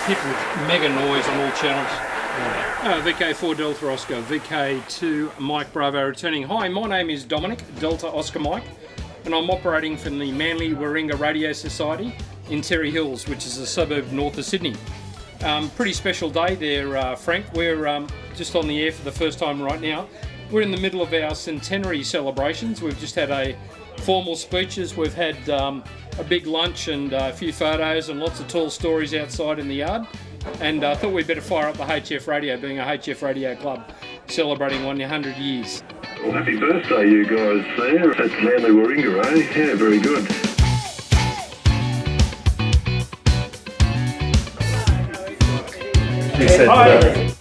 hit with mega noise on all channels. VK4 Delta Oscar, VK2 Mike Bravo returning. Hi, my name is Dominic, Delta Oscar Mike, and I'm operating from the Manly-Warringah Radio Society in Terry Hills, which is a suburb north of Sydney. Pretty special day there, Frank. We're just on the air for the first time right now. We're in the middle of our centenary celebrations. We've just had a formal speeches. We've had a big lunch and a few photos and lots of tall stories outside in the yard. And I thought we'd better fire up the HF Radio, being a HF Radio club celebrating 100 years. Well, happy birthday, you guys there. That's Manly-Warringah, eh? Yeah, very good. Hi.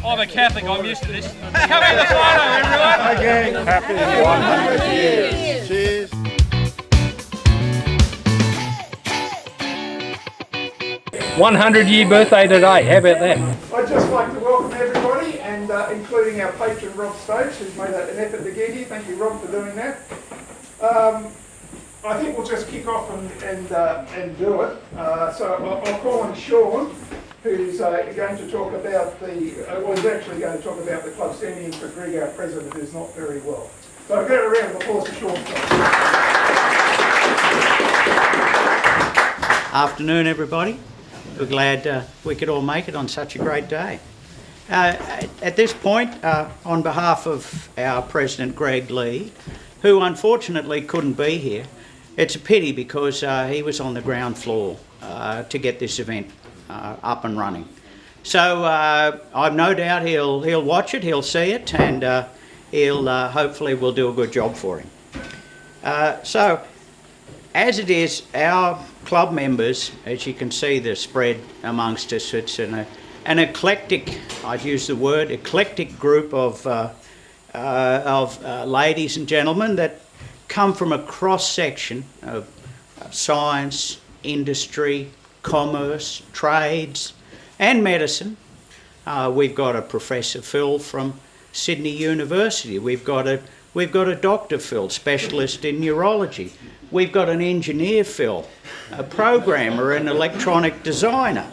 I'm a Catholic, I'm used to this. Come in the photo, everyone! Okay, happy 100 years. Cheers. $100-year birthday today, how about that? I'd just like to welcome everybody, and including our patron Rob Stokes, who's made an effort to get here. Thank you, Rob, for doing that. I think we'll just kick off and do it. So I'll call on Sean, who's going to talk about he's actually going to talk about the club standing in for Greg, our president, who's not very well. So I'll get a round of applause for Sean. Afternoon, everybody. We're glad we could all make it on such a great day. At this point, on behalf of our President Greg Lee, who unfortunately couldn't be here, it's a pity because he was on the ground floor to get this event up and running. So I've no doubt he'll watch it, he'll see it, and he'll hopefully will do a good job for him. So as it is, our club members, as you can see the spread amongst us, it's an eclectic, I'd use the word, eclectic group of ladies and gentlemen that come from a cross-section of science, industry, commerce, trades and medicine. We've got a Professor Phil from Sydney University. We've got a Dr. Phil, specialist in neurology. We've got an engineer Phil, a programmer, an electronic designer.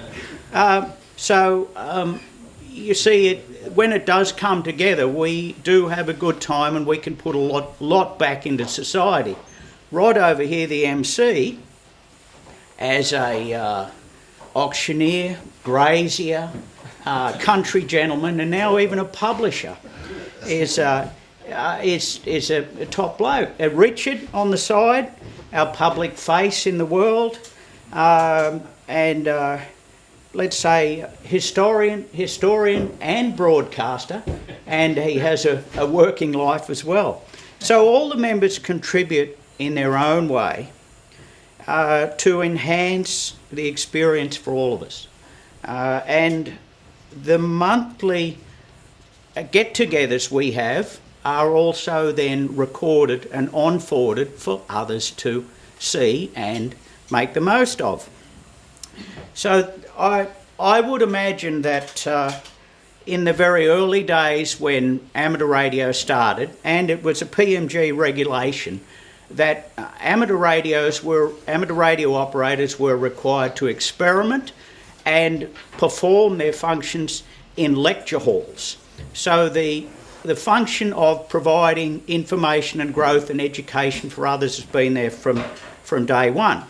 You see, when it does come together, we do have a good time and we can put a lot back into society. Rod over here, the MC, as a auctioneer, grazier, country gentleman, and now even a publisher, is a top bloke. Richard on the side, our public face in the world, and let's say historian and broadcaster, and he has a working life as well. So all the members contribute in their own way to enhance the experience for all of us. And the monthly get-togethers we have are also then recorded and on-forwarded for others to see and make the most of. So I would imagine that in the very early days when amateur radio started, and it was a PMG regulation, that amateur radio operators were required to experiment and perform their functions in lecture halls. So the function of providing information and growth and education for others has been there from day one.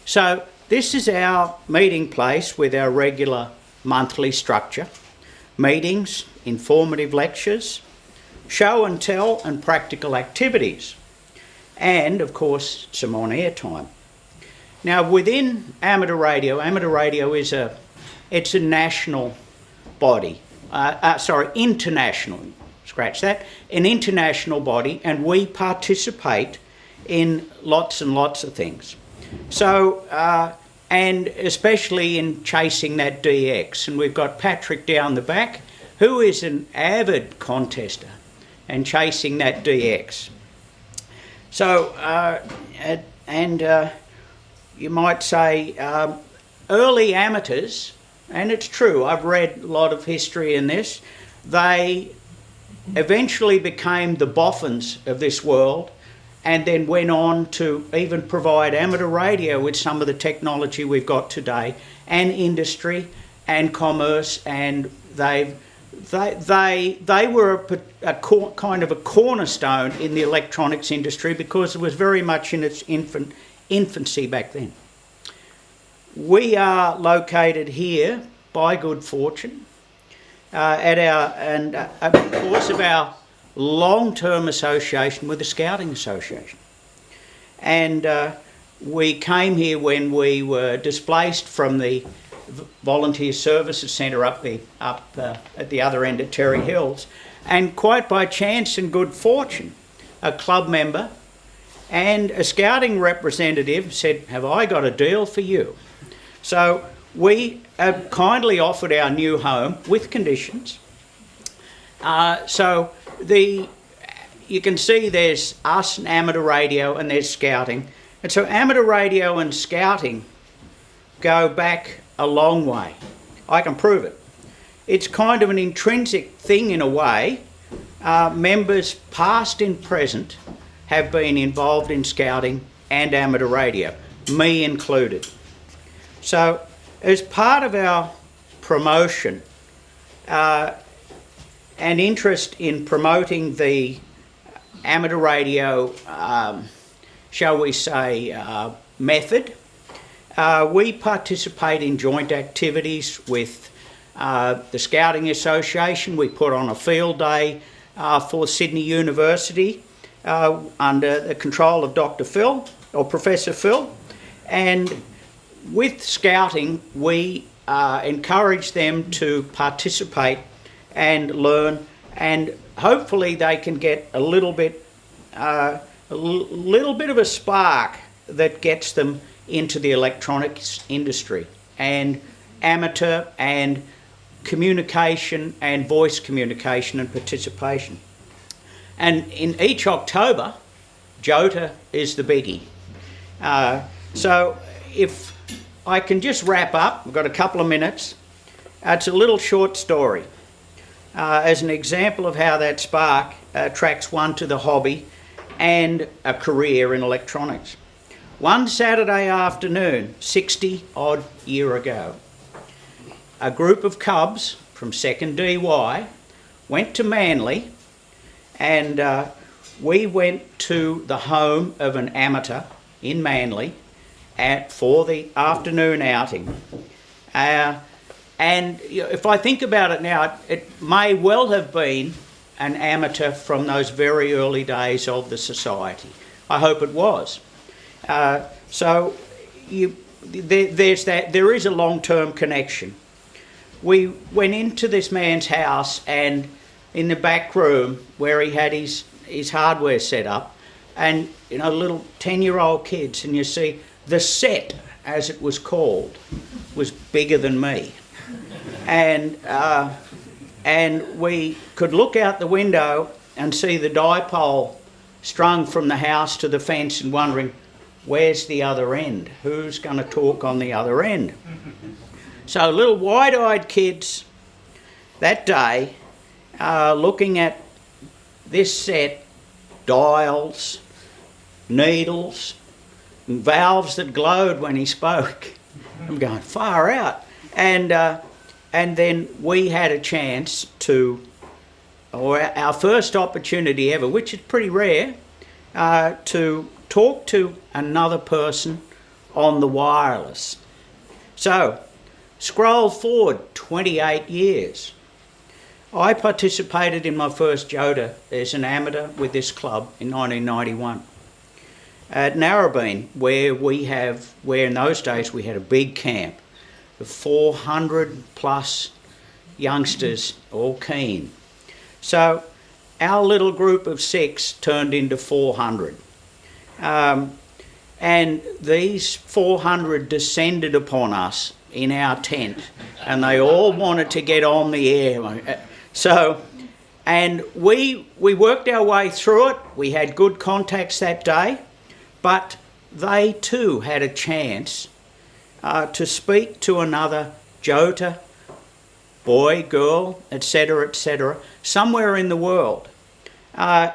So this is our meeting place with our regular monthly structure: meetings, informative lectures, show and tell and practical activities, and of course some on-air time. Now within amateur radio is a national body, international, scratch that, an international body, and we participate in lots and lots of things. So, and especially in chasing that DX, and we've got Patrick down the back, who is an avid contester and chasing that DX. So, you might say early amateurs, and it's true, I've read a lot of history in this, they eventually became the boffins of this world and then went on to even provide amateur radio with some of the technology we've got today, and industry and commerce, and they were kind of a cornerstone in the electronics industry because it was very much in its infancy back then. We are located here by good fortune because of our long-term association with the Scouting Association. And we came here when we were displaced from the Volunteer Services Centre up at the other end of Terry Hills, and quite by chance and good fortune, a club member and a scouting representative said, "Have I got a deal for you?" So we have kindly offered our new home with conditions. You can see there's us and amateur radio, and there's scouting. And so amateur radio and scouting go back a long way. I can prove it. It's kind of an intrinsic thing in a way. Members past and present have been involved in scouting and amateur radio, me included. So as part of our promotion and interest in promoting the amateur radio, shall we say, method, we participate in joint activities with the Scouting Association. We put on a field day for Sydney University under the control of Dr. Phil, or Professor Phil. And with Scouting, we encourage them to participate and learn, and hopefully they can get a little bit of a spark that gets them into the electronics industry and amateur and communication and voice communication and participation. And in each October, JOTA is the biggie. So if I can just wrap up, we've got a couple of minutes. It's a little short story as an example of how that spark attracts one to the hobby and a career in electronics. One Saturday afternoon, 60-odd year ago, a group of cubs from 2nd DY went to Manly, and we went to the home of an amateur in Manly for the afternoon outing. And if I think about it now, it may well have been an amateur from those very early days of the society. I hope it was. So there is a long-term connection. We went into this man's house, and in the back room where he had his hardware set up, and little 10-year-old kids, and you see the set, as it was called, was bigger than me. And we could look out the window and see the dipole strung from the house to the fence, and wondering, where's the other end? Who's going to talk on the other end? So little wide-eyed kids that day looking at this set, dials, needles, and valves that glowed when he spoke. I'm going, far out. And then we had a chance to, or our first opportunity ever, which is pretty rare, to talk to another person on the wireless. So, scroll forward 28 years. I participated in my first JOTA as an amateur with this club in 1991 at Narrabeen, where in those days we had a big camp of 400 plus youngsters, all keen. So our little group of 6 turned into 400. And these 400 descended upon us in our tent, and they all wanted to get on the air. So, and we worked our way through it. We had good contacts that day, but they too had a chance to speak to another JOTA, boy, girl, etc., somewhere in the world,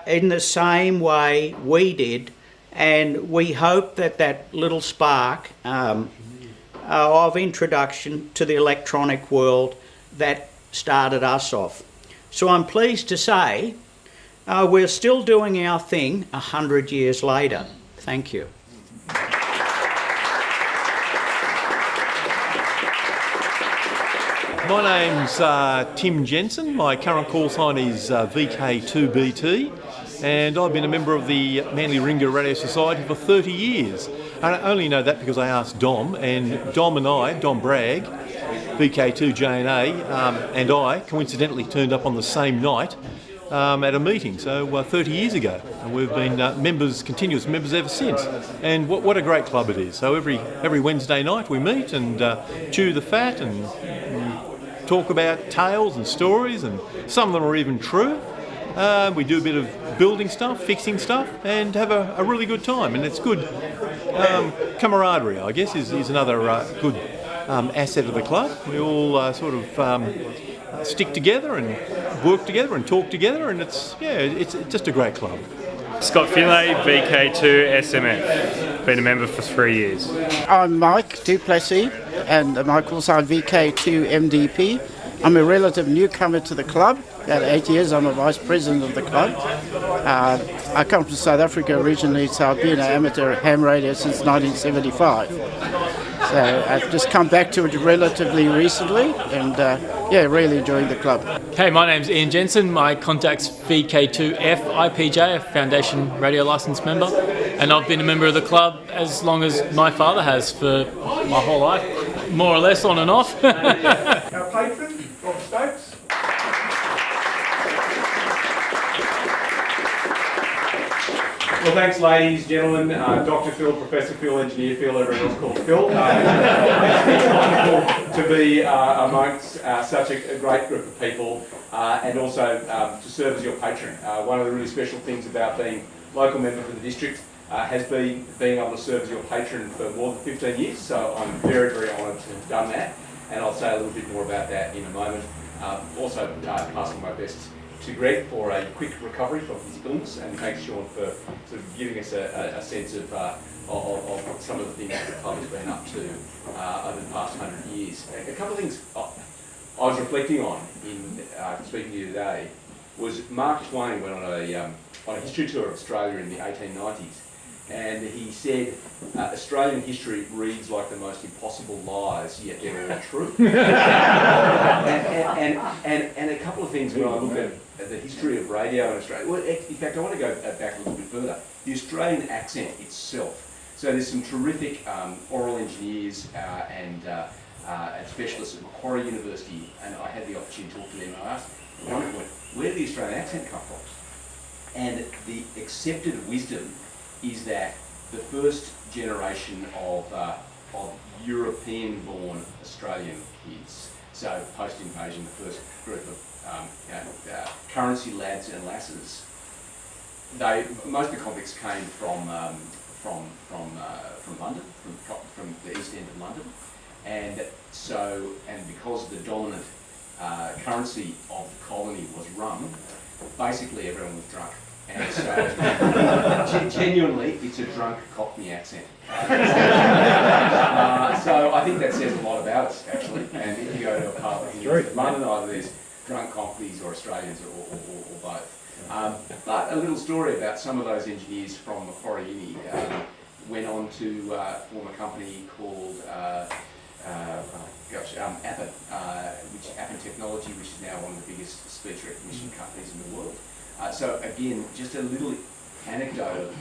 in the same way we did And we hope that that little spark of introduction to the electronic world that started us off. So I'm pleased to say we're still doing our thing 100 years later. Thank you. My name's Tim Jensen. My current call sign is VK2BT, and I've been a member of the Manly-Warringah Radio Society for 30 years. And I only know that because I asked Dom, and Dom Bragg, VK2JNA, and I coincidentally turned up on the same night at a meeting, so 30 years ago. And we've been continuous members ever since. And what a great club it is. So every Wednesday night we meet and chew the fat and talk about tales and stories, and some of them are even true. We do a bit of building stuff, fixing stuff, and have a really good time. And it's good camaraderie, I guess, is another good asset of the club. We all sort of stick together and work together and talk together, and it's just a great club. Scott Finlay, VK2 SMF. Been a member for 3 years. I'm Mike Duplessis, and my call sign VK2 MDP. I'm a relative newcomer to the club. About 8 years, I'm a vice president of the club. I come from South Africa originally, so I've been an amateur ham radio since 1975. So I've just come back to it relatively recently, and really enjoying the club. Hey, my name's Ian Jensen. My contact's VK2F IPJ, a Foundation radio licence member, and I've been a member of the club as long as my father has for my whole life, more or less on and off. Our patron, Rob Stokes. Well, thanks, ladies, gentlemen, Dr. Phil, Professor Phil, Engineer Phil, everyone else called Phil. It's wonderful to be amongst such a great group of people, and also to serve as your patron. One of the really special things about being local member for the district has been being able to serve as your patron for more than 15 years, so I'm very, very honoured to have done that, and I'll say a little bit more about that in a moment. Also passing my best to Greg for a quick recovery from his illness, and thanks Sean for sort of giving us a sense of some of the things that the club has been up to over the past 100 years. A couple of things I was reflecting on in speaking to you today was Mark Twain went on a history tour of Australia in the 1890s, and he said Australian history reads like the most impossible lies, yet they're all true. and a couple of things when I look at the history of radio in Australia. Well, in fact, I want to go back a little bit further. The Australian accent itself. So there's some terrific oral engineers and specialists at Macquarie University, and I had the opportunity to talk to them, and I asked at one point, where did the Australian accent come from? And the accepted wisdom is that the first generation of European-born Australian kids, so post-invasion, the first group of currency lads and lasses, most of the convicts came from London, from the east end of London, and because the dominant currency of the colony was rum, basically everyone was drunk. And so, genuinely, it's a drunk Cockney accent. So I think that says a lot about us, actually. And if you go to a pub in London, either there's drunk Cockneys or Australians or both. But a little story about some of those engineers from Macquarie Uni went on to form a company called Appen Technology, which is now one of the biggest speech recognition companies in the world. So again, just a little anecdote of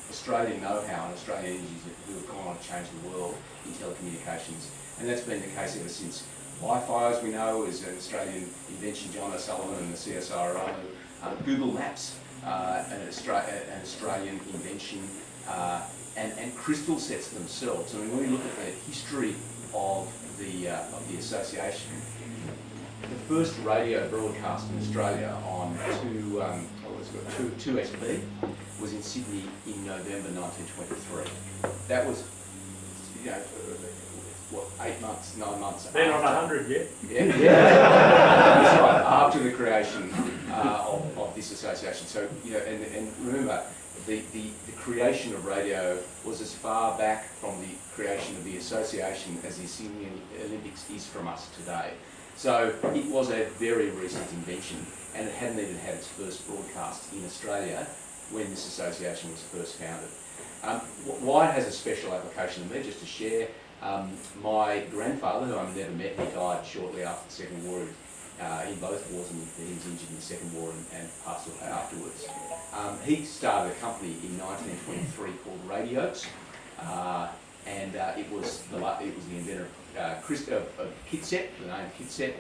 Australian know-how and Australian energies who have gone on to change the world in telecommunications. And that's been the case ever since. Wi-Fi, as we know, is an Australian invention, John O'Sullivan and the CSIRO. Google Maps, an Australian invention. And crystal sets themselves. I mean, when we look at the history of the association, the first radio broadcast in Australia on 2SB was in Sydney in November 1923. That was, 8 months, 9 months. They're not 100 yet. Yeah. That's right, after the creation of this association. So, and remember, the creation of radio was as far back from the creation of the association as the Sydney Olympics is from us today. So it was a very recent invention, and it hadn't even had its first broadcast in Australia when this association was first founded. Why it has a special application to me, just to share, my grandfather, who I've never met, he died shortly after the Second War, in both wars, and he was injured in the Second War and passed away afterwards. He started a company in 1923 called Radios, and it was the inventor of Kitset, the name Kitset,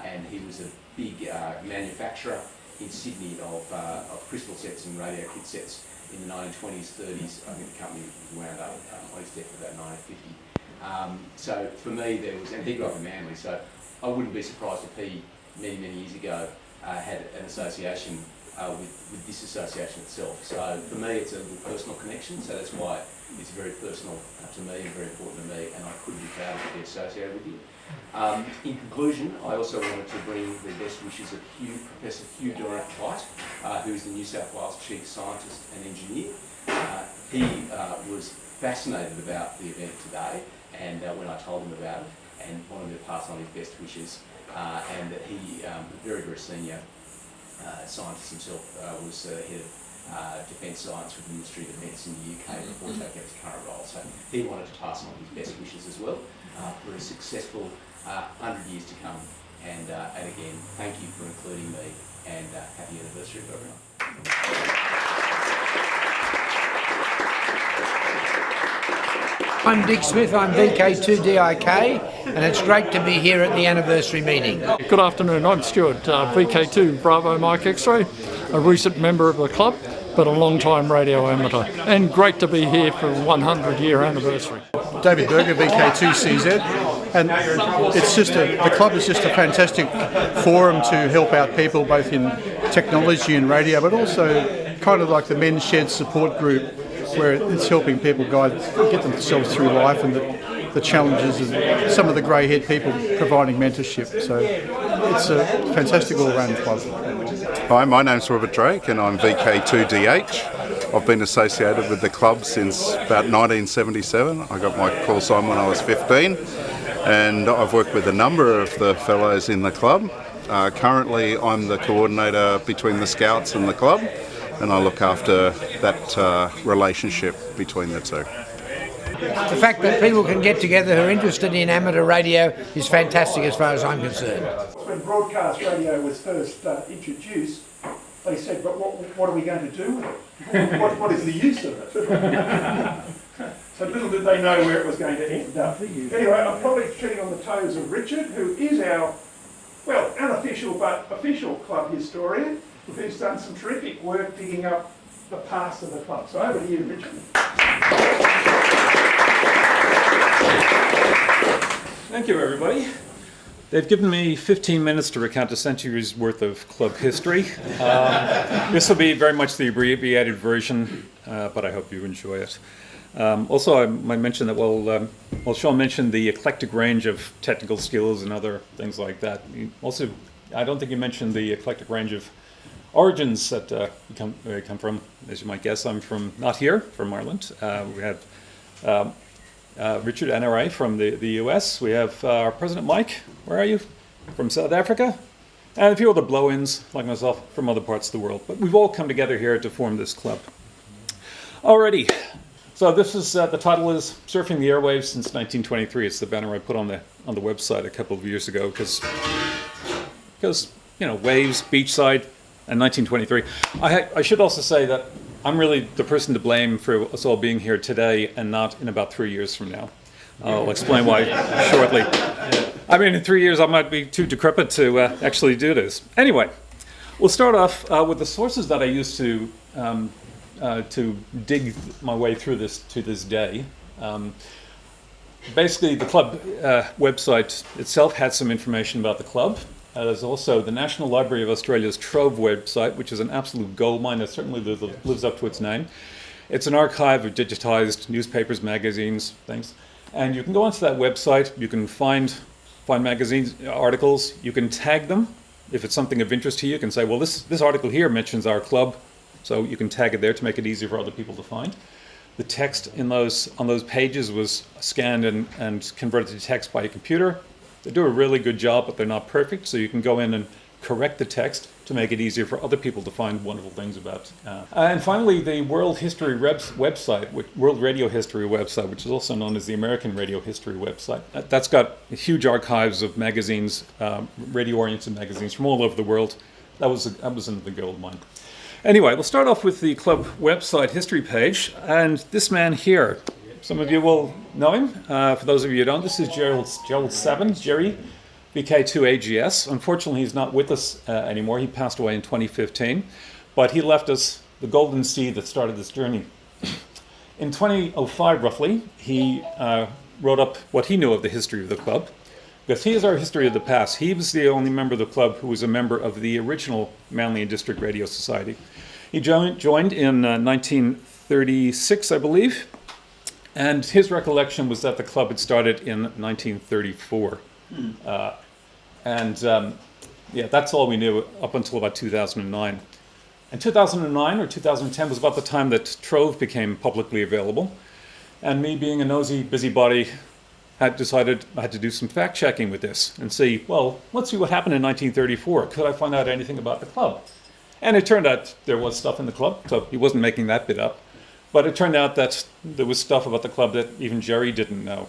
and he was a big manufacturer in Sydney of crystal sets and radio kit sets in the 1920s, 30s. I think the company wound up on his death about 1950. So for me, and he grew up in Manly, so I wouldn't be surprised if he, many years ago, had an association with this association itself. So for me, it's a little personal connection, so that's why it's very personal to me and very important to me, and I couldn't be proud to be associated with you. In conclusion, I also wanted to bring the best wishes of Professor Hugh Durant-White, who is the New South Wales Chief Scientist and Engineer. He was fascinated about the event today, and when I told him about it, and wanted me to pass on his best wishes, and that he, very senior scientist himself, was head of Defence Science with the Ministry of Defence in the UK before taking up his current role. So he wanted to pass on his best wishes as well for a successful 100 years to come. And again, thank you for including me, and happy anniversary to everyone. I'm Dick Smith, I'm VK2DIK, and it's great to be here at the anniversary meeting. Good afternoon, I'm Stuart, VK2 Bravo Mike X-Ray, a recent member of the club, but a long-time radio amateur, and great to be here for 100-year anniversary. David Berger, VK2CZ, and the club is just a fantastic forum to help out people both in technology and radio, but also kind of like the Men's Shed support group, where it's helping people get themselves through life and the challenges, and some of the grey-haired people providing mentorship. So it's a fantastic all-round club. Hi, my name's Robert Drake and I'm VK2DH. I've been associated with the club since about 1977. I got my call sign when I was 15, and I've worked with a number of the fellows in the club. Currently I'm the coordinator between the Scouts and the club, and I look after that relationship between the two. The fact that people can get together who are interested in amateur radio is fantastic as far as I'm concerned. When broadcast radio was first introduced, they said, but what are we going to do with it? What is the use of it? So little did they know where it was going to end up. Anyway, I'm probably treading on the toes of Richard, who is our, unofficial but official club historian, who's done some terrific work digging up the past of the club. So over to you, Richard. Thank you, everybody. They've given me 15 minutes to recount a century's worth of club history. This will be very much the abbreviated version, but I hope you enjoy it. Also, I might mention that Sean mentioned the eclectic range of technical skills and other things like that. Also, I don't think you mentioned the eclectic range of origins that we come from. As you might guess, I'm not here, from Ireland. We have Richard, Honorary, from the US. We have our President Mike, where are you? From South Africa. And a few other blow-ins, like myself, from other parts of the world. But we've all come together here to form this club. Alrighty. So this is, the title is Surfing the Airwaves Since 1923. It's the banner I put on the website a couple of years ago, because waves, beachside, and 1923. I should also say that I'm really the person to blame for us all being here today and not in about 3 years from now. I'll explain why shortly. I mean, in 3 years I might be too decrepit to actually do this. Anyway, we'll start off with the sources that I used to dig my way through this to this day. Basically, the club website itself had some information about the club. There's also the National Library of Australia's Trove website, which is an absolute goldmine that certainly lives up to its name. It's an archive of digitized newspapers, magazines, things. And you can go onto that website, you can find magazines, articles, you can tag them, if it's something of interest to you, you can say, well, this article here mentions our club, so you can tag it there to make it easier for other people to find. The text on those pages was scanned and converted to text by a computer. They do a really good job, but they're not perfect, so you can go in and correct the text to make it easier for other people to find wonderful things about. And finally, the World History website, World Radio History website, which is also known as the American Radio History website. That's got huge archives of magazines, radio-oriented magazines from all over the world. That was in the gold mine. Anyway, we'll start off with the club website history page, and this man here, some of you will know him. For those of you who don't, this is Gerald Savin, Jerry, VK2 AGS. Unfortunately, he's not with us anymore. He passed away in 2015, but he left us the golden seed that started this journey. In 2005, roughly, he wrote up what he knew of the history of the club, because he is our history of the past. He was the only member of the club who was a member of the original Manly and District Radio Society. He joined in 1936, I believe, and his recollection was that the club had started in 1934. Yeah, that's all we knew up until about 2009. And 2009 or 2010 was about the time that Trove became publicly available. And me, being a nosy busybody, had decided I had to do some fact checking with this and see, well, let's see what happened in 1934. Could I find out anything about the club? And it turned out there was stuff in the club, so he wasn't making that bit up. But it turned out that there was stuff about the club that even Jerry didn't know.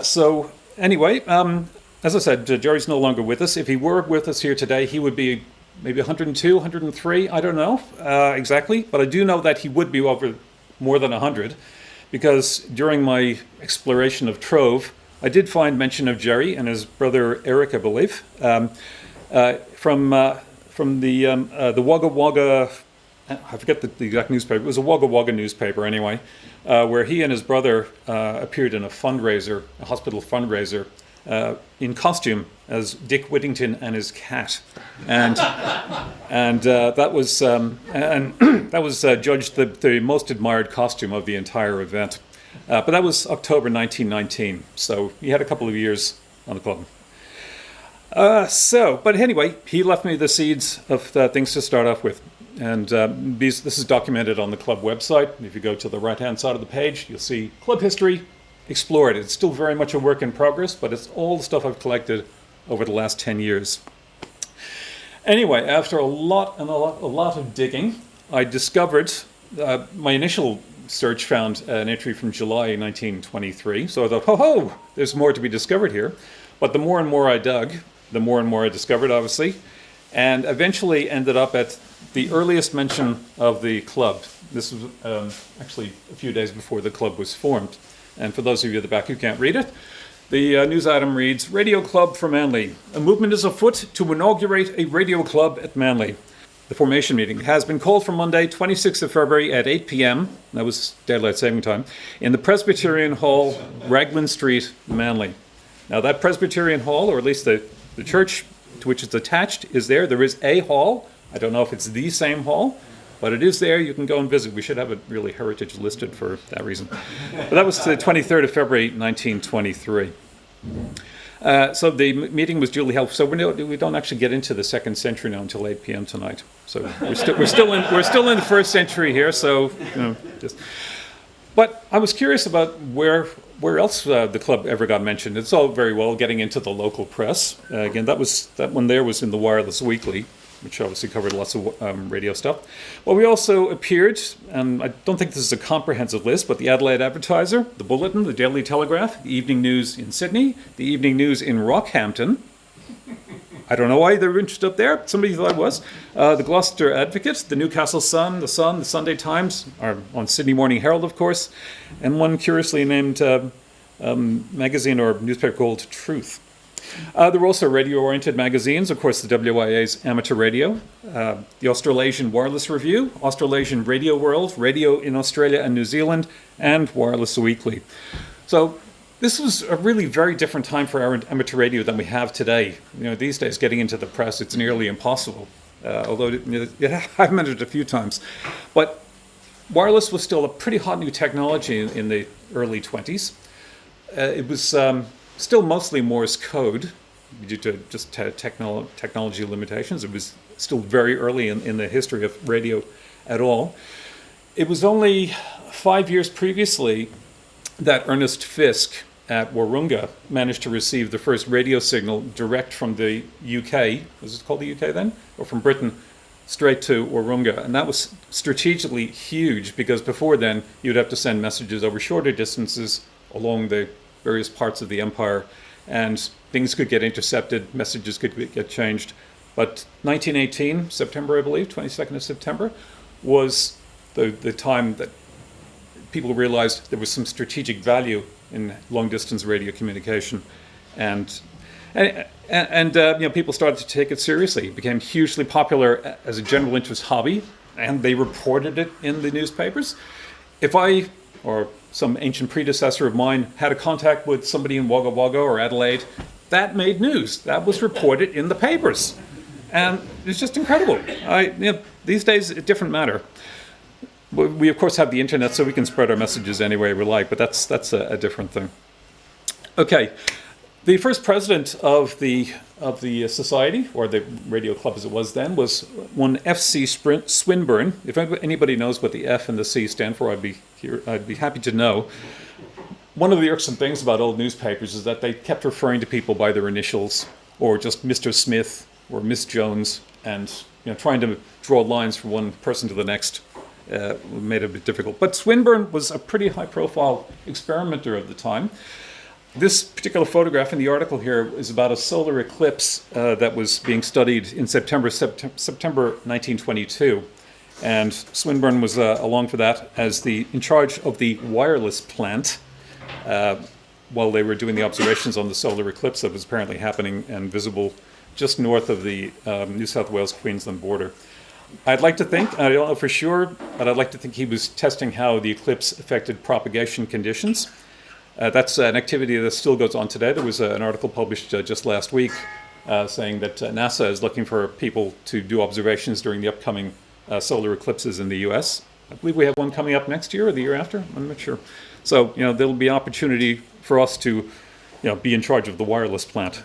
So anyway, as I said, Jerry's no longer with us. If he were with us here today, he would be maybe 102, 103, I don't know exactly. But I do know that he would be over more than 100, because during my exploration of Trove, I did find mention of Jerry and his brother Eric, I believe, from the Wagga Wagga, I forget the exact newspaper, it was a Wagga Wagga newspaper anyway, where he and his brother appeared in a fundraiser, a hospital fundraiser, in costume as Dick Whittington and his cat, and that was judged the most admired costume of the entire event. But that was October 1919, so he had a couple of years on the club. But anyway, he left me the seeds of things to start off with. And this is documented on the club website. If you go to the right-hand side of the page, you'll see club history explored. It's still very much a work in progress, but it's all the stuff I've collected over the last 10 years. Anyway, after a lot of digging, I discovered, my initial search found an entry from July 1923. So I thought, ho, there's more to be discovered here. But the more and more I dug, the more and more I discovered, obviously, and eventually ended up at the earliest mention of the club. This was actually a few days before the club was formed. And for those of you at the back who can't read it, the news item reads, Radio Club for Manly. A movement is afoot to inaugurate a radio club at Manly. The formation meeting has been called for Monday, 26th of February at 8 p.m., that was daylight saving time, in the Presbyterian Hall, Raglan Street, Manly. Now that Presbyterian Hall, or at least the church to which it's attached, is there. There is a hall. I don't know if it's the same hall, but it is there. You can go and visit. We should have it really heritage listed for that reason. But that was the 23rd of February, 1923. So the meeting was duly held. So we don't actually get into the second century now until 8 p.m. tonight. So we're still in the first century here. So but I was curious about where else the club ever got mentioned. It's all very well getting into the local press. Again, that one there was in the Wireless Weekly, which obviously covered lots of radio stuff. Well, we also appeared, and I don't think this is a comprehensive list, but the Adelaide Advertiser, the Bulletin, the Daily Telegraph, the Evening News in Sydney, the Evening News in Rockhampton. I don't know why they were interested up there. Somebody thought it was. The Gloucester Advocate, the Newcastle Sun, the Sunday Times, are on Sydney Morning Herald, of course, and one curiously named magazine or newspaper called Truth. There were also radio-oriented magazines, of course, the WIA's Amateur Radio, the Australasian Wireless Review, Australasian Radio World, Radio in Australia and New Zealand, and Wireless Weekly. So this was a really very different time for our amateur radio than we have today. These days, getting into the press, it's nearly impossible, although I've met it a few times. But wireless was still a pretty hot new technology in the early 20s. It was still mostly Morse code, due to just technology limitations. It was still very early in the history of radio at all. It was only 5 years previously that Ernest Fisk at Warringah managed to receive the first radio signal direct from the UK, was it called the UK then? Or from Britain, straight to Warringah. And that was strategically huge, because before then you'd have to send messages over shorter distances along the various parts of the empire, and things could get intercepted, messages could get changed. But 1918, September, I believe, 22nd of September, was the time that people realized there was some strategic value in long-distance radio communication, and people started to take it seriously. It became hugely popular as a general interest hobby, and they reported it in the newspapers. If I, or some ancient predecessor of mine, had a contact with somebody in Wagga Wagga or Adelaide, that made news. That was reported in the papers, and it's just incredible. These days, a different matter. We of course have the internet, so we can spread our messages any way we like, but that's a different thing. Okay, the first president of the society, or the radio club as it was then, was one F.C. Swinburne. If anybody knows what the F and the C stand for, I'd be happy to know. One of the irksome things about old newspapers is that they kept referring to people by their initials, or just Mr. Smith or Miss Jones, and trying to draw lines from one person to the next. Made it a bit difficult. But Swinburne was a pretty high-profile experimenter of the time. This particular photograph in the article here is about a solar eclipse that was being studied in September 1922. And Swinburne was along for that as in charge of the wireless plant while they were doing the observations on the solar eclipse that was apparently happening and visible just north of the New South Wales-Queensland border. I'd like to think, I don't know for sure, but I'd like to think he was testing how the eclipse affected propagation conditions. That's an activity that still goes on today. There was an article published just last week saying that NASA is looking for people to do observations during the upcoming solar eclipses in the US. I believe we have one coming up next year or the year after. I'm not sure. So, there'll be opportunity for us to, be in charge of the wireless plant.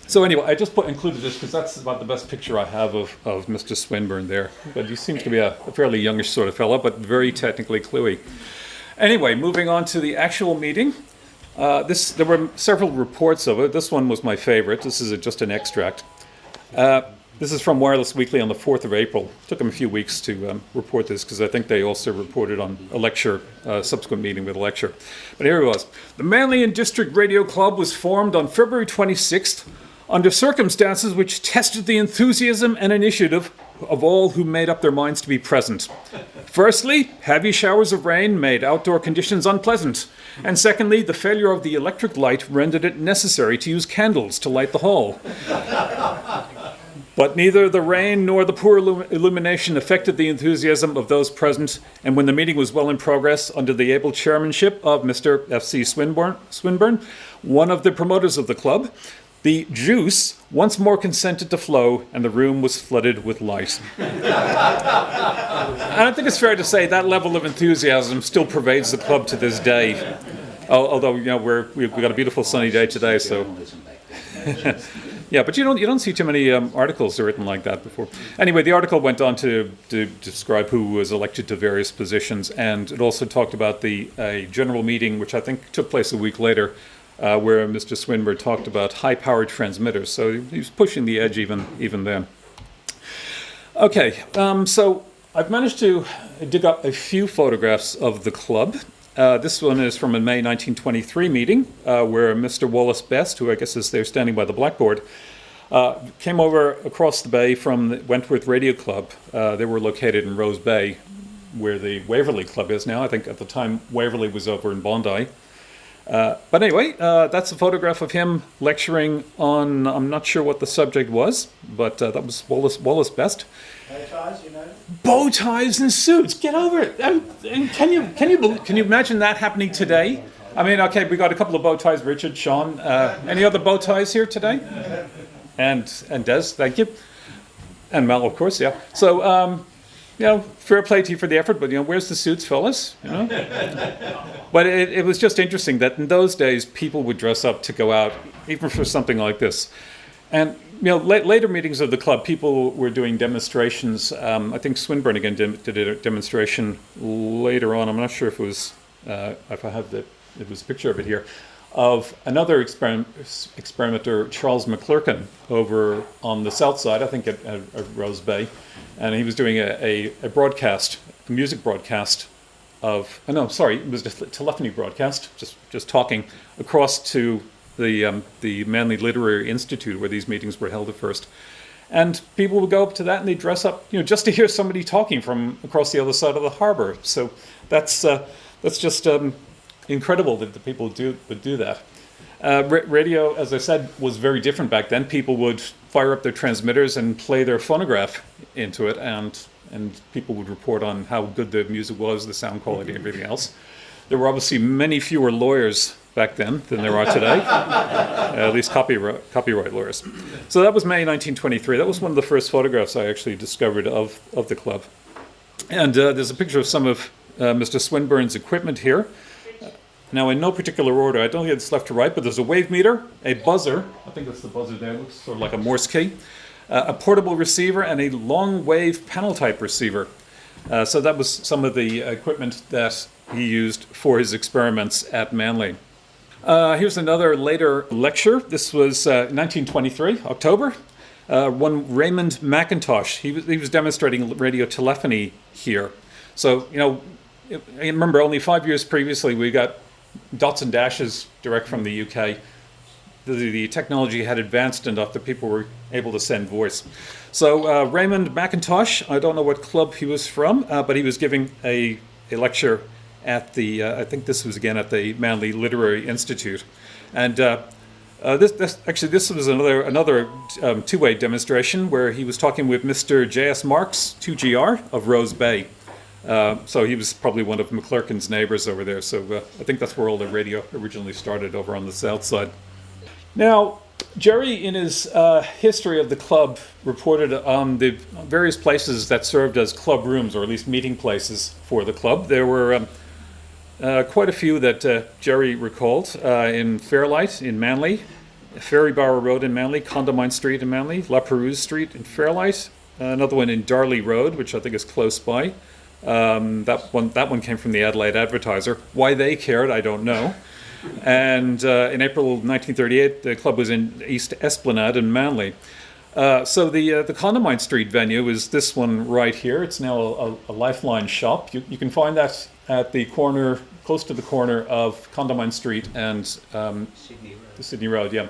So anyway, I just included this because that's about the best picture I have of Mr. Swinburne there. But he seems to be a fairly youngish sort of fellow, but very technically cluey. Anyway, moving on to the actual meeting. There were several reports of it. This one was my favorite. This is just an extract. This is from Wireless Weekly on the 4th of April. It took them a few weeks to report this because I think they also reported on a lecture, subsequent meeting with a lecture. But here it was. The Manly and District Radio Club was formed on February 26th under circumstances which tested the enthusiasm and initiative of all who made up their minds to be present. Firstly, heavy showers of rain made outdoor conditions unpleasant. And secondly, the failure of the electric light rendered it necessary to use candles to light the hall. But neither the rain nor the poor illumination affected the enthusiasm of those present, and when the meeting was well in progress, under the able chairmanship of Mr. F.C. Swinburne, one of the promoters of the club, the juice once more consented to flow, and the room was flooded with light. And I think it's fair to say that level of enthusiasm still pervades the club to this day. Although we've got a beautiful sunny day today, so. Yeah, but you don't see too many articles written like that before. Anyway, the article went on to describe who was elected to various positions, and it also talked about a general meeting, which I think took place a week later, where Mr. Swinburne talked about high-powered transmitters. So he was pushing the edge even then. Okay, so I've managed to dig up a few photographs of the club. This one is from a May 1923 meeting where Mr. Wallace Best, who I guess is there standing by the blackboard, came over across the bay from the Wentworth Radio Club. They were located in Rose Bay, where the Waverley Club is now. I think at the time Waverley was over in Bondi. But anyway, that's a photograph of him lecturing on, I'm not sure what the subject was, but that was Wallace Best. Bow ties, Bow ties and suits, get over it. And can you imagine that happening today? I mean, okay, we got a couple of bow ties, Richard, Sean. Any other bow ties here today? And Des, thank you. And Mel, of course, yeah. So fair play to you for the effort, but where's the suits, fellas? But it was just interesting that in those days people would dress up to go out, even for something like this. And later meetings of the club, people were doing demonstrations. I think Swinburne again did a demonstration later on. I'm not sure if it was if I have it was a picture of it here, of another experimenter, Charles McClurkin, over on the south side, I think at Rose Bay, and he was doing a broadcast, a music broadcast of, it was just a telephony broadcast, just talking across to the Manly Literary Institute where these meetings were held at first. And people would go up to that and they'd dress up, just to hear somebody talking from across the other side of the harbour. So that's just incredible that the people would do that. Radio, as I said, was very different back then. People would fire up their transmitters and play their phonograph into it, and people would report on how good the music was, the sound quality, and everything else. There were obviously many fewer lawyers back then than there are today, at least copyright lawyers. So that was May 1923. That was one of the first photographs I actually discovered of the club. And there's a picture of some of Mr. Swinburne's equipment here. Now, in no particular order, I don't think it's left to right, but there's a wave meter, a buzzer, I think that's the buzzer there, it looks sort of like a Morse key, a portable receiver, and a long wave panel type receiver. So that was some of the equipment that he used for his experiments at Manly. Here's another later lecture. This was 1923, October. One Raymond McIntosh, he was demonstrating radio telephony here. So, I remember only 5 years previously we got dots and dashes direct from the UK. The technology had advanced enough that people were able to send voice. So Raymond McIntosh, I don't know what club he was from, but he was giving a lecture at the, I think this was again at the Manly Literary Institute. And this was another two-way demonstration where he was talking with Mr. J.S. Marks, 2GR, of Rose Bay. So he was probably one of McClurkin's neighbors over there. So I think that's where all the radio originally started, over on the south side. Now, Jerry, in his history of the club, reported on the various places that served as club rooms, or at least meeting places for the club. There were quite a few that Jerry recalled in Fairlight in Manly, Ferrybower Road in Manly, Condamine Street in Manly, La Perouse Street in Fairlight, another one in Darley Road, which I think is close by. That one came from the Adelaide Advertiser. Why they cared, I don't know. And in April 1938, the club was in East Esplanade in Manly. So the Condamine Street venue is this one right here. It's now a Lifeline shop. You can find that at the corner, close to the corner of Condamine Street and Sydney Road, yeah.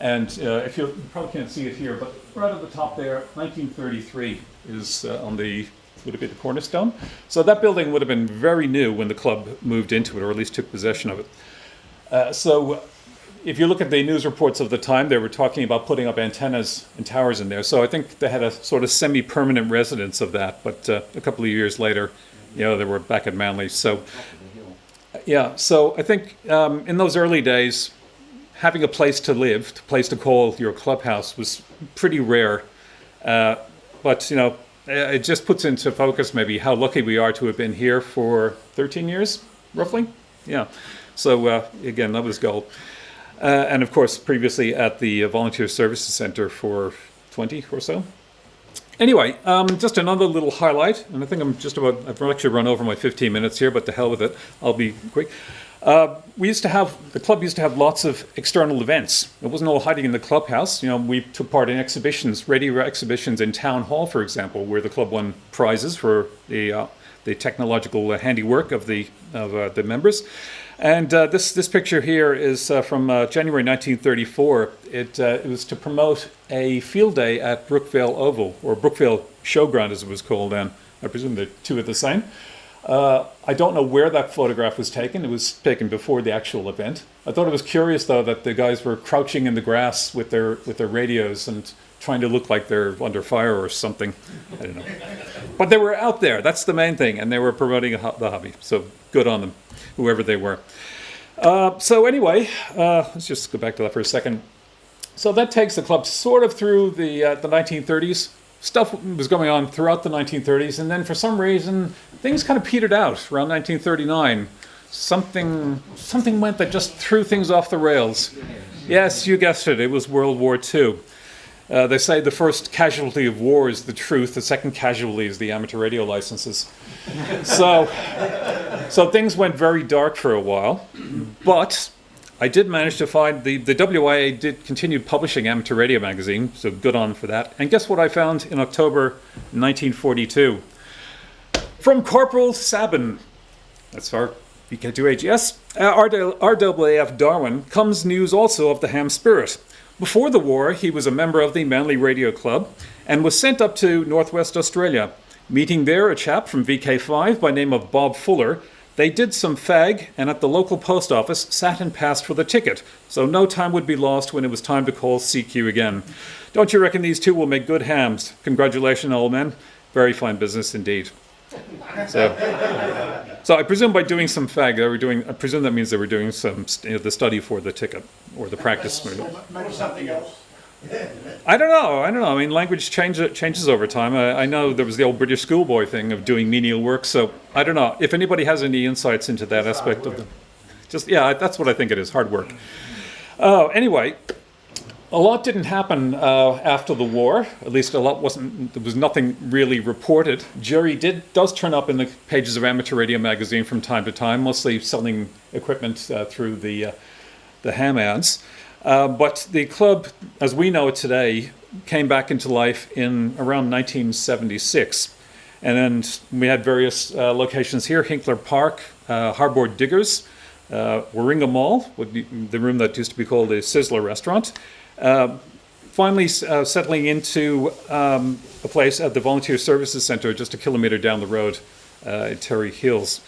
And if you probably can't see it here, but right at the top there, 1933 is on the, would it be the cornerstone? So that building would have been very new when the club moved into it, or at least took possession of it. So if you look at the news reports of the time, they were talking about putting up antennas and towers in there. So I think they had a sort of semi-permanent residence of that. But a couple of years later, they were back at Manly. So yeah, so I think in those early days, having a place to live, a place to call your clubhouse, was pretty rare. But it just puts into focus maybe how lucky we are to have been here for 13 years, roughly. Yeah. So again, that was gold. And of course, previously at the Volunteer Services Centre for 20 or so. Anyway, just another little highlight, and I think I've actually run over my 15 minutes here, but to hell with it, I'll be quick. The club used to have lots of external events. It wasn't all hiding in the clubhouse. We took part in exhibitions, radio exhibitions in Town Hall, for example, where the club won prizes for the technological handiwork of the members. And this picture here is from January 1934. It was to promote a field day at Brookvale Oval, or Brookvale Showground as it was called then. I presume the two are the same. I don't know where that photograph was taken. It was taken before the actual event. I thought it was curious, though, that the guys were crouching in the grass with their radios and trying to look like they're under fire or something. I don't know. But they were out there. That's the main thing. And they were promoting the hobby. So good on them, whoever they were. So anyway, let's just go back to that for a second. So that takes the club sort of through the 1930s. stuff was going on throughout the 1930s, and then for some reason, things kind of petered out around 1939. Something went that just threw things off the rails. Yes, you guessed it, it was World War II. They say the first casualty of war is the truth, the second casualty is the amateur radio licenses. So things went very dark for a while, but I did manage to find the WIA did continue publishing amateur radio magazine, so good on for that. And guess what I found in October 1942? From Corporal Sabin, that's our VK2H, yes, RAAF Darwin, comes news also of the ham spirit. Before the war, he was a member of the Manly Radio Club and was sent up to Northwest Australia. Meeting there a chap from VK5 by name of Bob Fuller, they did some fag and at the local post office sat and passed for the ticket, so no time would be lost when it was time to call CQ again. Don't you reckon these two will make good hams? Congratulations, old men. Very fine business indeed. So I presume by doing some fag, I presume that means they were doing some the study for the ticket or the practice. Maybe something else. I don't know. I mean, language changes over time. I know there was the old British schoolboy thing of doing menial work, so I don't know. If anybody has any insights into that aspect of them. That's what I think it is, hard work. Anyway, a lot didn't happen after the war. At least there was nothing really reported. Jerry does turn up in the pages of Amateur Radio magazine from time to time, mostly selling equipment through the ham ads. But the club, as we know it today, came back into life in around 1976. And then we had various locations here, Hinkler Park, Harbour Diggers, Warringah Mall, the room that used to be called the Sizzler Restaurant. Finally settling into a place at the Volunteer Services Centre just a kilometre down the road at Terry Hills.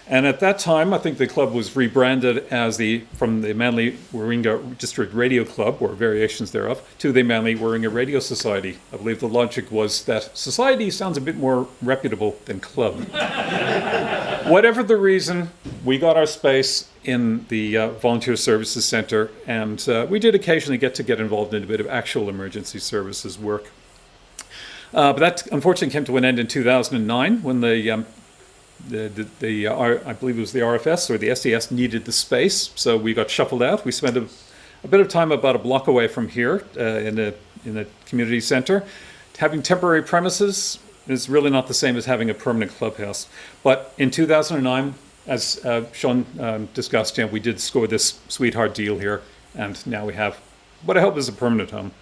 And at that time, I think the club was rebranded as from the Manly-Warringah District Radio Club, or variations thereof, to the Manly-Warringah Radio Society. I believe the logic was that society sounds a bit more reputable than club. Whatever the reason, we got our space in the Volunteer Services Centre, and we did occasionally get involved in a bit of actual emergency services work. But that unfortunately came to an end in 2009 when I believe it was the RFS or the SES needed the space, so we got shuffled out. We spent a bit of time about a block away from here in a community centre. Having temporary premises is really not the same as having a permanent clubhouse. But in 2009, as Sean discussed, we did score this sweetheart deal here, and now we have what I hope is a permanent home.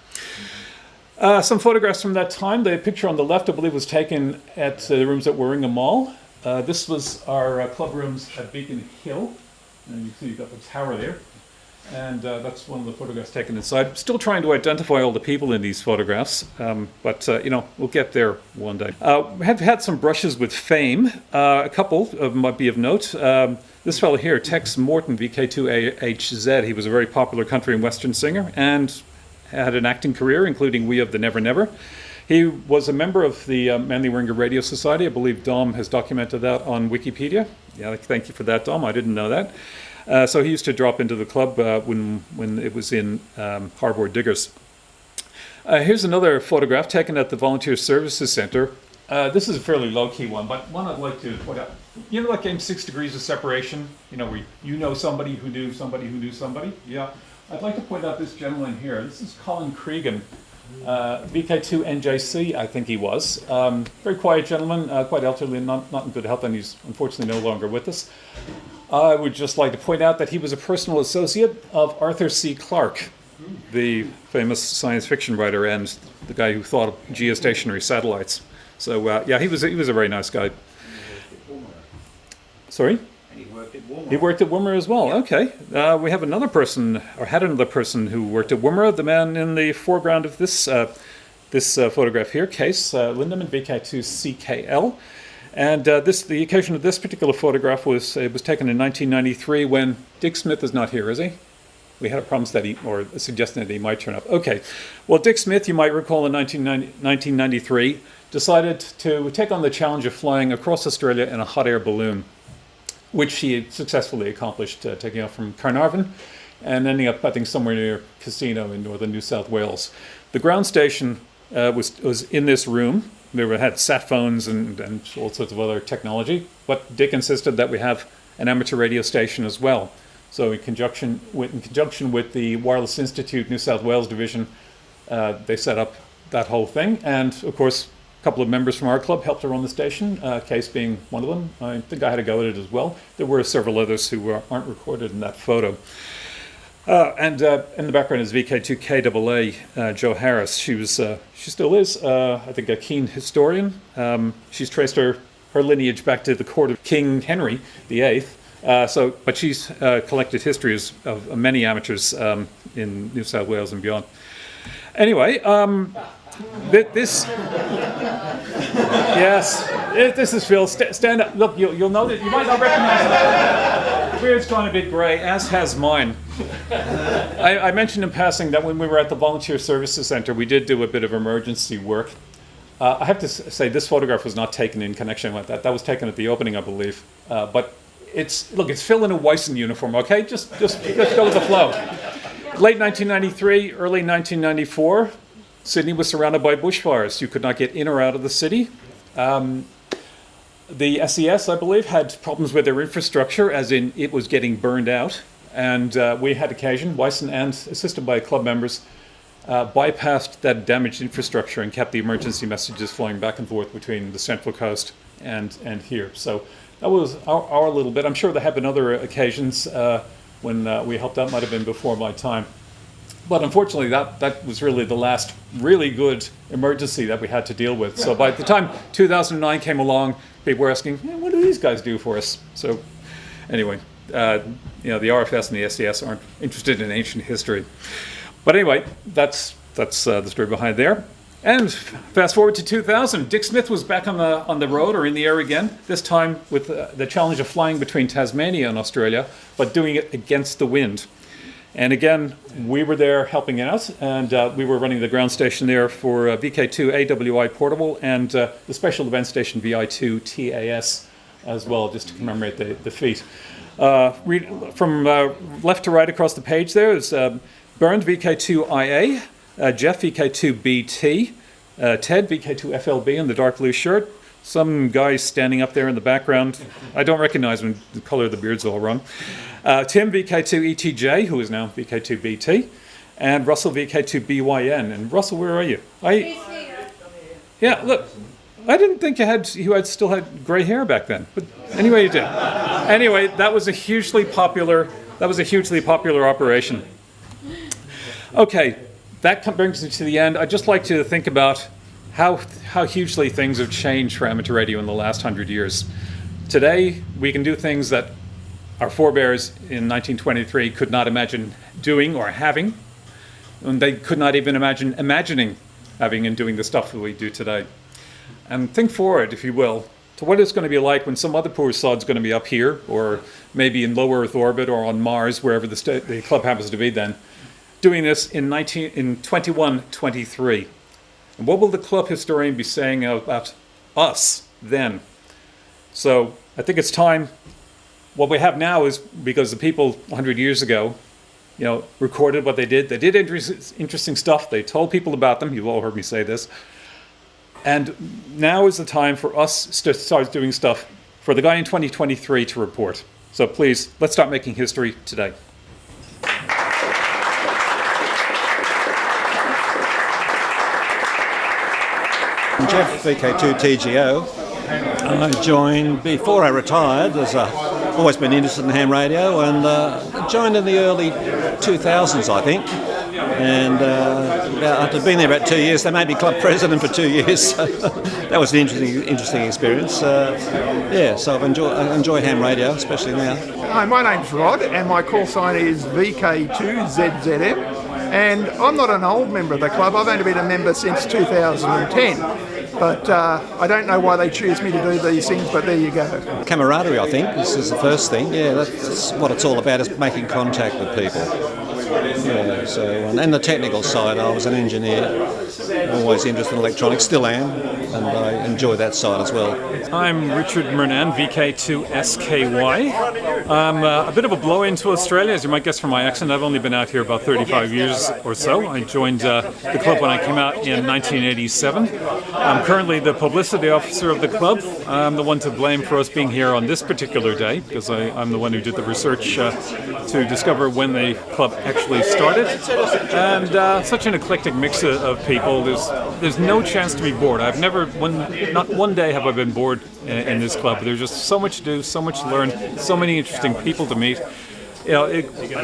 Some photographs from that time. The picture on the left, I believe, was taken at the rooms at Warringah Mall. This was our club rooms at Beacon Hill, and you see you've got the tower there, and that's one of the photographs taken inside. Still trying to identify all the people in these photographs, but we'll get there one day. We have had some brushes with fame. A couple might be of note. This fellow here, Tex Morton, VK2HZ, he was a very popular country and western singer and had an acting career, including We of the Never Never. He was a member of the Manly-Warringah Radio Society. I believe Dom has documented that on Wikipedia. Yeah, thank you for that, Dom. I didn't know that. So he used to drop into the club when it was in Harbour Diggers. Here's another photograph taken at the Volunteer Services Centre. This is a fairly low-key one, but one I'd like to point out. You know that game 6 Degrees of Separation? Where you know somebody who knew somebody who knew somebody? Yeah. I'd like to point out this gentleman here. This is Colin Cregan. VK2 NJC, I think he was. Very quiet gentleman, quite elderly, not in good health, and he's unfortunately no longer with us. I would just like to point out that he was a personal associate of Arthur C. Clarke, the famous science fiction writer and the guy who thought of geostationary satellites. So he was a very nice guy. Sorry? He worked at Woomera as well. Okay. We have another person, or had another person who worked at Woomera, the man in the foreground of this photograph here, Case Lindemann, VK2CKL. And the occasion of this particular photograph was taken in 1993 when Dick Smith is not here, is he? We had a promise that or a suggestion that he might turn up. Okay. Well, Dick Smith, you might recall in 1993, decided to take on the challenge of flying across Australia in a hot air balloon, which he successfully accomplished, taking off from Carnarvon and ending up, I think, somewhere near Casino in northern New South Wales. The ground station was in this room. We had sat phones and all sorts of other technology, but Dick insisted that we have an amateur radio station as well. So in conjunction with the Wireless Institute New South Wales division, they set up that whole thing. And of course, a couple of members from our club helped to run the station, Case being one of them. I think I had a go at it as well. There were several others who aren't recorded in that photo. And in the background is VK2KAA, Jo Harris. She still is, I think, a keen historian. She's traced her lineage back to the court of King Henry VIII. But she's collected histories of many amateurs in New South Wales and beyond. Anyway, this is Phil. Stand up. Look, you'll know that you might not recognize that. Beard's gone a bit grey, as has mine. I mentioned in passing that when we were at the Volunteer Services Centre, we did do a bit of emergency work. I have to say this photograph was not taken in connection with that. That was taken at the opening, I believe. But it's Phil in a Wyson uniform. Okay, just go with the flow. Late 1993, early 1994. Sydney was surrounded by bushfires. You could not get in or out of the city. The SES, I believe, had problems with their infrastructure, as in it was getting burned out. And we had occasion, Wyson and assisted by club members, bypassed that damaged infrastructure and kept the emergency messages flowing back and forth between the Central Coast and here. So that was our little bit. I'm sure there have been other occasions when we helped out, might have been before my time. But unfortunately, that was really the last really good emergency that we had to deal with. So by the time 2009 came along, people were asking, what do these guys do for us? So anyway, the RFS and the SES aren't interested in ancient history. But anyway, that's the story behind there. And fast forward to 2000, Dick Smith was back on the road or in the air again, this time with the challenge of flying between Tasmania and Australia, but doing it against the wind. And again, we were there helping out, and we were running the ground station there for VK2 AWI Portable and the special event station VI2 TAS as well, just to commemorate the feat. From left to right across the page there is Bernd VK2IA, Jeff VK2BT, Ted VK2FLB in the dark blue shirt, some guy standing up there in the background. I don't recognize him, the color of the beard's all wrong. Tim VK2ETJ, who is now VK2BT, and Russell VK2BYN. And Russell, where are you? Yeah, look, I didn't think you still had grey hair back then, but anyway, you did. Anyway, that was a hugely popular operation. Okay, that brings me to the end. I'd just like to think about how hugely things have changed for amateur radio in the last 100 years. Today, we can do things that our forebears in 1923 could not imagine doing or having, and they could not even imagine imagining having and doing the stuff that we do today. And think forward, if you will, to what it's going to be like when some other poor sod's going to be up here, or maybe in low Earth orbit, or on Mars, wherever the club happens to be then, doing this in 2123. And what will the club historian be saying about us then? So I think it's time. What we have now is because the people 100 years ago, recorded what they did. They did interesting stuff. They told people about them. You've all heard me say this. And now is the time for us to start doing stuff for the guy in 2023 to report. So please, let's start making history today. I'm Jeff, VK2TGO. I joined before I retired. I've always been interested in ham radio, and joined in the early 2000s, I think. And after being there about 2 years, they made me club president for 2 years. So that was an interesting experience. So I've enjoyed ham radio, especially now. Hi, my name's Rod, and my call sign is VK2ZZM. And I'm not an old member of the club. I've only been a member since 2010. But I don't know why they choose me to do these things, but there you go. Camaraderie, I think, this is the first thing. Yeah, that's what it's all about, is making contact with people. Yeah, so, and the technical side, I was an engineer, always interested in electronics, still am, and I enjoy that side as well. I'm Richard Mernan, VK2SKY. I'm a bit of a blow-in to Australia, as you might guess from my accent. I've only been out here about 35 years or so. I joined the club when I came out in 1987. I'm currently the publicity officer of the club. I'm the one to blame for us being here on this particular day, because I'm the one who did the research to discover when the club actually started. And such an eclectic mix of people. There's no chance to be bored. I've never, not one day have I been bored in this club. There's just so much to do, so much to learn, so many interesting people to meet. You know,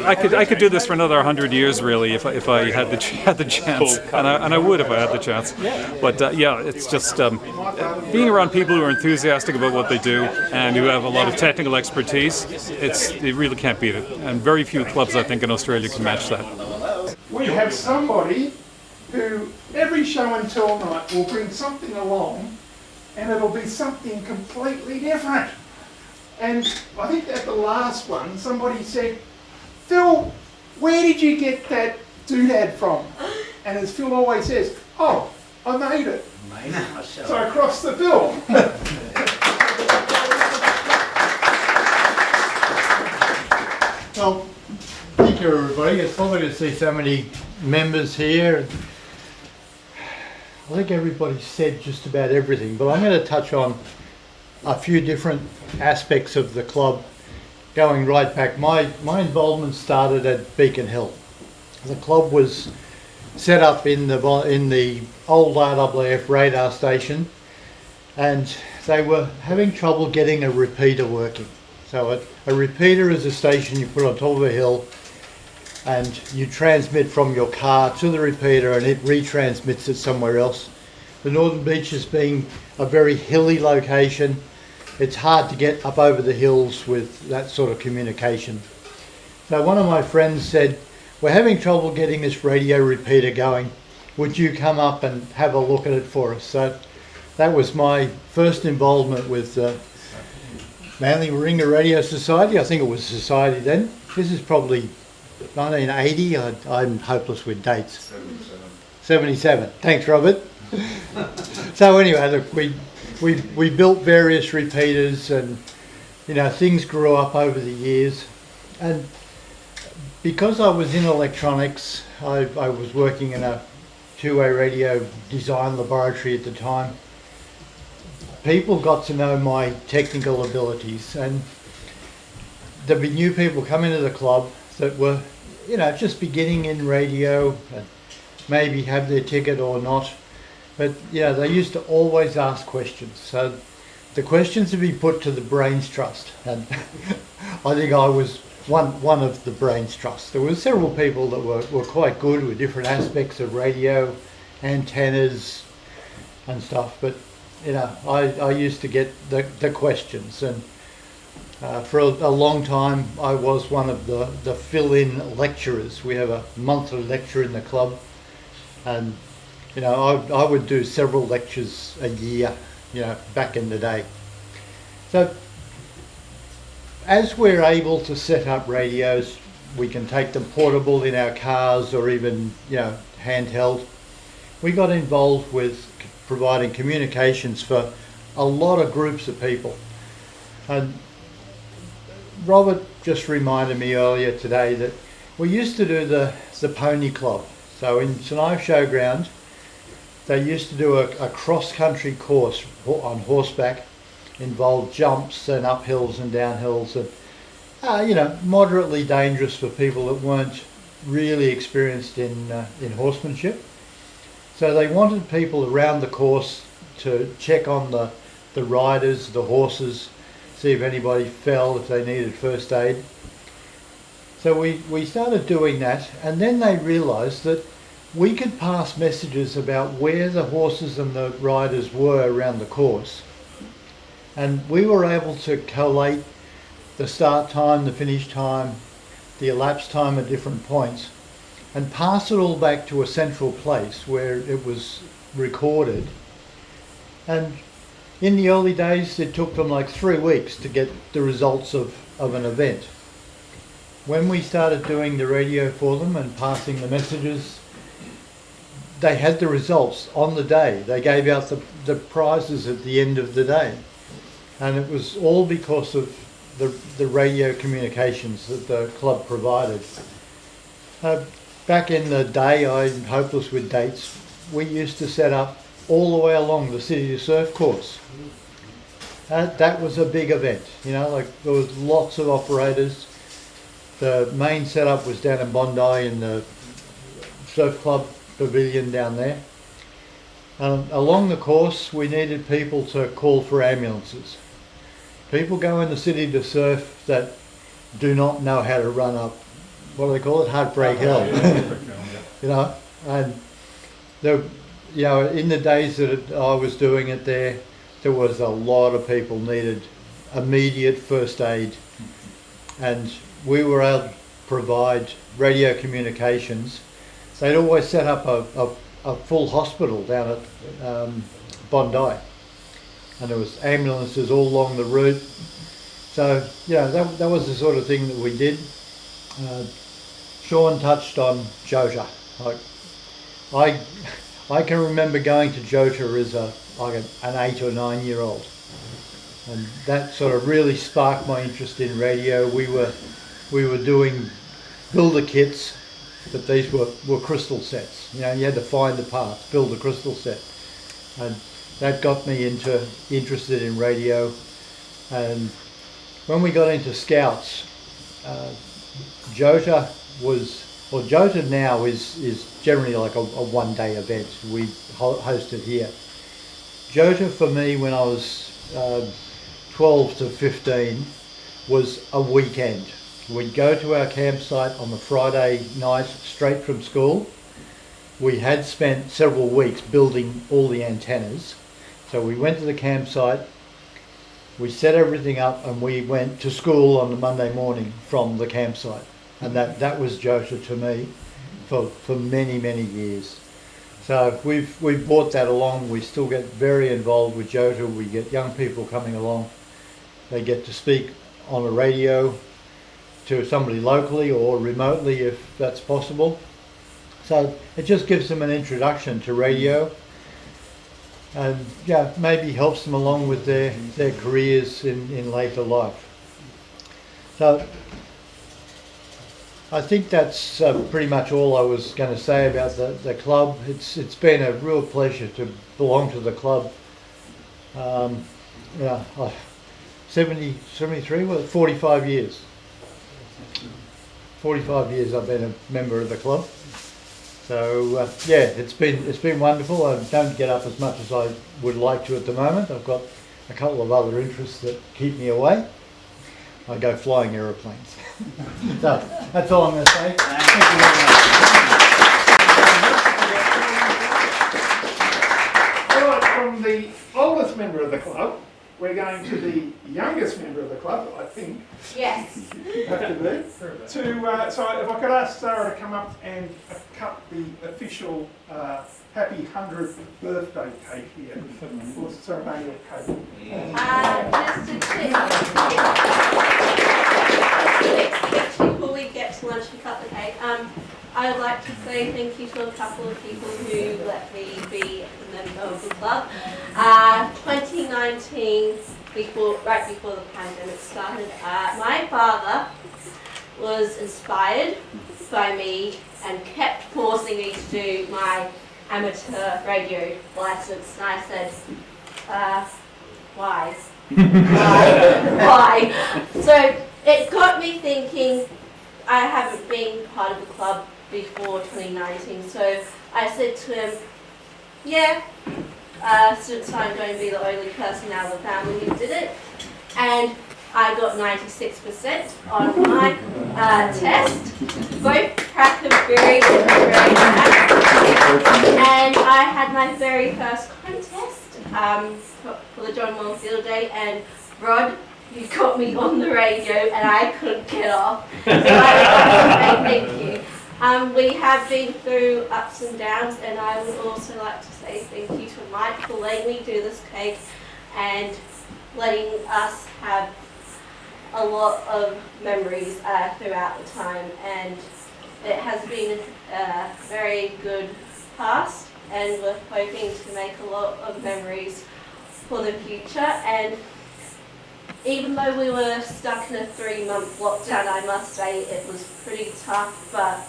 I could do this for another 100 years, really, if I had the chance, and I would if I had the chance. But yeah, it's just being around people who are enthusiastic about what they do and who have a lot of technical expertise. It really can't beat it, and very few clubs, I think, in Australia can match that. We have somebody who every show and tell night will bring something along, and it'll be something completely different. And I think at the last one, somebody said, "Phil, where did you get that doodad from?" And as Phil always says, "Oh, I made it." Made it myself. So I crossed the film. Well, thank you everybody. It's lovely to see so many members here. I think everybody said just about everything, but I'm going to touch on a few different aspects of the club going right back. My involvement started at Beacon Hill. The club was set up in the old RAAF radar station, and they were having trouble getting a repeater working. So a repeater is a station you put on top of a hill, and you transmit from your car to the repeater, and it retransmits it somewhere else. The Northern Beaches being a very hilly location, it's hard to get up over the hills with that sort of communication. So one of my friends said, "We're having trouble getting this radio repeater going. Would you come up and have a look at it for us?" So that was my first involvement with Manly-Warringah Radio Society. I think it was a society then. This is probably 1980. I'm hopeless with dates. 77. Thanks, Robert. So anyway, look, we built various repeaters, and things grew up over the years. And because I was in electronics, I was working in a two-way radio design laboratory at the time. People got to know my technical abilities, and there'd be new people come into the club that were, just beginning in radio, and maybe have their ticket or not. But they used to always ask questions. So the questions would be put to the Brains Trust, and I think I was one of the Brains Trust. There were several people that were quite good with different aspects of radio, antennas and stuff, but I used to get the questions, and for a long time I was one of the fill-in lecturers. We have a monthly lecture in the club, and I would do several lectures a year, back in the day. So as we're able to set up radios, we can take them portable in our cars or even, handheld. We got involved with providing communications for a lot of groups of people. And Robert just reminded me earlier today that we used to do the Pony Club. So in St Ives Showground, they used to do a cross-country course on horseback, involved jumps and uphills and downhills, and moderately dangerous for people that weren't really experienced in horsemanship. So they wanted people around the course to check on the riders, the horses, see if anybody fell, if they needed first aid. So we started doing that, and then they realised that we could pass messages about where the horses and the riders were around the course. And we were able to collate the start time, the finish time, the elapsed time at different points, and pass it all back to a central place where it was recorded. And in the early days, it took them like 3 weeks to get the results of an event. When we started doing the radio for them and passing the messages, they had the results on the day. They gave out the prizes at the end of the day. And it was all because of the radio communications that the club provided. Back in the day, I'm hopeless with dates, we used to set up all the way along the City to Surf course. That was a big event, you know, like there was lots of operators. The main setup was down in Bondi in the surf club pavilion down there. Along the course, we needed people to call for ambulances. People go in the City to Surf that do not know how to run up, what do they call it, Heartbreak Hill. You know, and you know, in the days that I was doing it there was a lot of people needed immediate first aid, and we were able to provide radio communications. They'd always set up a full hospital down at Bondi, and there was ambulances all along the route. So, yeah, that was the sort of thing that we did. Sean touched on Jota. I can remember going to Jota as an 8 or 9 year old, and that sort of really sparked my interest in radio. We were doing builder kits, but these were crystal sets. You know, you had to find the parts, build a crystal set, and that got me interested in radio. And when we got into Scouts, Jota now is generally like a one-day event. We host it here. Jota for me, when I was 12 to 15, was a weekend. We'd go to our campsite on the Friday night straight from school. We had spent several weeks building all the antennas. So we went to the campsite, we set everything up, and we went to school on the Monday morning from the campsite. And that was Jota to me for many, many years. So we've brought that along. We still get very involved with Jota. We get young people coming along. They get to speak on the radio to somebody locally or remotely if that's possible. So it just gives them an introduction to radio, and yeah, maybe helps them along with their careers in later life. So I think that's pretty much all I was going to say about the club. It's been a real pleasure to belong to the club. 73, well, 45 years. 45 years I've been a member of the club. So yeah, it's been wonderful. I don't get up as much as I would like to at the moment. I've got a couple of other interests that keep me away. I go flying aeroplanes. So that's all I'm going to say. Thank you very much. All right, from the oldest member of the club, we're going to the youngest member of the club, I think. Yes. Have to be. So if I could ask Sarah to come up and cut the official happy 100th birthday cake here, or ceremonial cake. Just before we get to lunch and cut the cake, I would like to say thank you to a couple of people who let me be a member of the club. 2019, right before the pandemic started, my father was inspired by me and kept forcing me to do my amateur radio license, and I said, why? Why? So it got me thinking. I haven't been part of the club before 2019, so I said to him, yeah, since I'm going to be the only person out of the family who did it, and I got 96% on my test, both Crackleberry and I had my very first contest for the John Moore Field Day, and Rod, you got me on the radio and I couldn't get off. So I would like to say thank you. We have been through ups and downs, and I would also like to say thank you to Mike for letting me do this cake and letting us have a lot of memories throughout the time, and it has been a very good past, and we're hoping to make a lot of memories for the future. And even though we were stuck in a 3-month lockdown, I must say it was pretty tough, but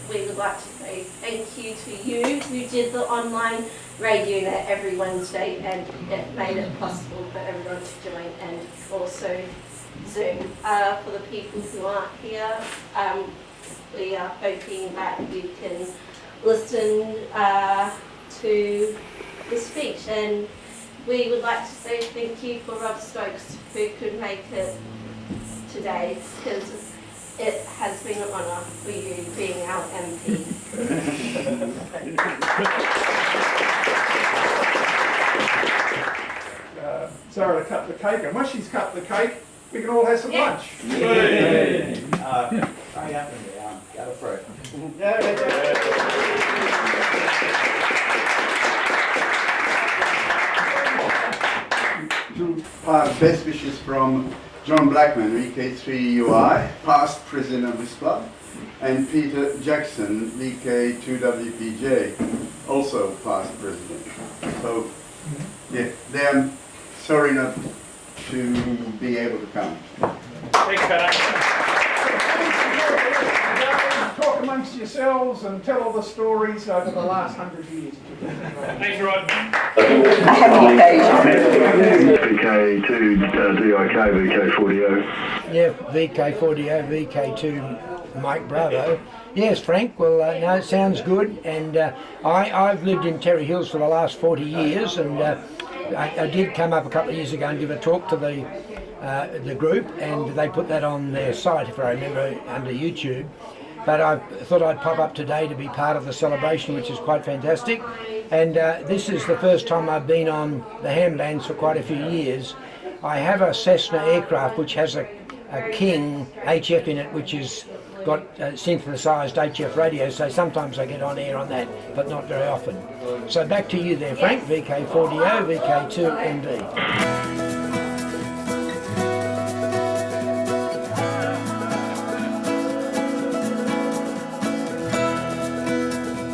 we would like to say thank you to you who did the online radio net every Wednesday, and it made it possible for everyone to join, and also Zoom. For the people who aren't here, we are hoping that you can listen to the speech, and we would like to say thank you for Rob Stokes, who could make it today, because it has been an honour for you being our MP. Zara to cut the cake, and once she's cut the cake, we can all have some lunch. Hurry up and go for it. Best wishes from John Blackman, VK3UI, past president of this club, and Peter Jackson, VK2WPJ, also past president. So, yeah, they're sorry not to be able to come. Thanks, Peter. Talk amongst yourselves and tell all the stories over the last 100 years. Thanks, Rod. VK2 DIK, VK40O. Yeah, VK40O, VK2 Mike Bravo. Yes, Frank, well, no, it sounds good. And I've lived in Terry Hills for the last 40 years, and I did come up a couple of years ago and give a talk to the group, and they put that on their site, if I remember, under YouTube. But I thought I'd pop up today to be part of the celebration, which is quite fantastic. And this is the first time I've been on the Hamlands for quite a few years. I have a Cessna aircraft which has a King HF in it, which has got synthesised HF radio, so sometimes I get on air on that, but not very often. So back to you there, Frank, VK40O, VK2MD.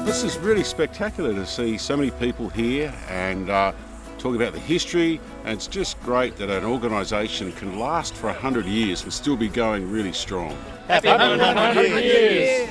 This is really spectacular to see so many people here and talk about the history, and it's just great that an organisation can last for 100 years and still be going really strong. Happy 100 years!